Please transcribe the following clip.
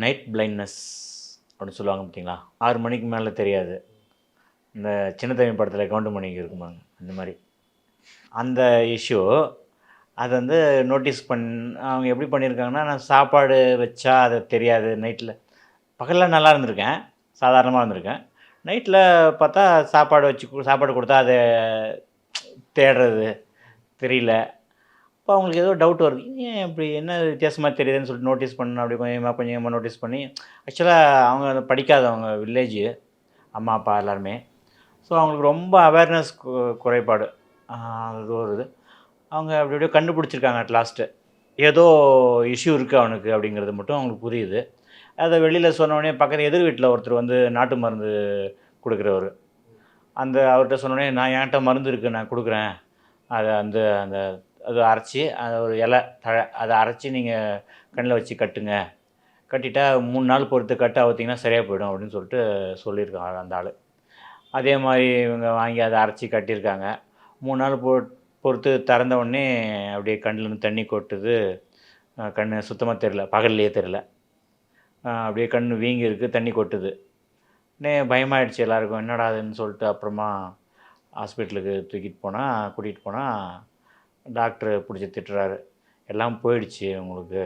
Night blindness அப்படின்னு சொல்லுவாங்க பார்த்தீங்களா? 6 மணிக்கு மேலே தெரியாது. இந்த சின்ன தம்பி படத்தில் கவுண்டமணிக்கு இருக்குமாங்க, அந்த மாதிரி. அந்த இஷ்யூ அது வந்து நோட்டீஸ் அவங்க எப்படி பண்ணியிருக்காங்கன்னா, நான் சாப்பாடு வச்சா அது தெரியாது நைட்டில். பகலில் நல்லா இருந்திருக்கேன், சாதாரணமாக இருந்திருக்கேன். நைட்டில் பார்த்தா சாப்பாடு கொடுத்தா அதை தேடுறது தெரியல. அப்போ அவங்களுக்கு ஏதோ டவுட் வருது. ஏன் இப்படி என்ன வித்தியாசமாக தெரியுதுன்னு சொல்லிட்டு நோட்டீஸ் பண்ணேன். அப்படி கொஞ்சமாக கொஞ்சமாக நோட்டீஸ் பண்ணி ஆக்சுவலாக அவங்க படிக்காதவங்க, வில்லேஜு அம்மா, அப்பா எல்லாருமே. ஸோ அவங்களுக்கு ரொம்ப அவேர்னஸ் குறைபாடு. அது ஒரு இது. அவங்க அப்படி அப்படியே கண்டுபிடிச்சிருக்காங்க அட் லாஸ்ட்டு. ஏதோ இஷ்யூ இருக்குது அவனுக்கு அப்படிங்கிறது மட்டும் அவங்களுக்கு புரியுது. அதை வெளியில் சொன்னோடனே பக்கத்து எதிர் வீட்டில் ஒருத்தர் வந்து நாட்டு மருந்து கொடுக்குறவர். அவர்கிட்ட சொன்னோடனே, நான் என்கிட்ட மருந்து இருக்குது, நான் கொடுக்குறேன். அதை அந்த அந்த அதை அரைச்சி, அதை ஒரு இலை தழை அதை அரைச்சி நீங்கள் கண்ணில் வச்சு கட்டுங்க. கட்டிட்டா 3 நாள் பொறுத்து கட்டு அவுத்திங்கன்னா சரியாக போயிடும் அப்படின்னு சொல்லிட்டு சொல்லியிருக்காங்க அந்த ஆள். அதே மாதிரி இவங்க வாங்கி அதை அரைச்சி கட்டியிருக்காங்க. 3 நாள் பொறுத்து திறந்த உடனே அப்படியே கண்ணிலேருந்து தண்ணி கொட்டுது. கண் சுத்தமாக தெரில, பகல்லையே தெரில. அப்படியே கண் வீங்கியிருக்கு, தண்ணி கொட்டுது. பயமாயிடுச்சு எல்லாருக்கும். என்னடா அதுன்னு சொல்லிட்டு அப்புறமா ஹாஸ்பிட்டலுக்கு கூட்டிகிட்டு போனால் டாக்டர் பிடிச்சி திட்டுறாரு. எல்லாம் போயிடுச்சு உங்களுக்கு.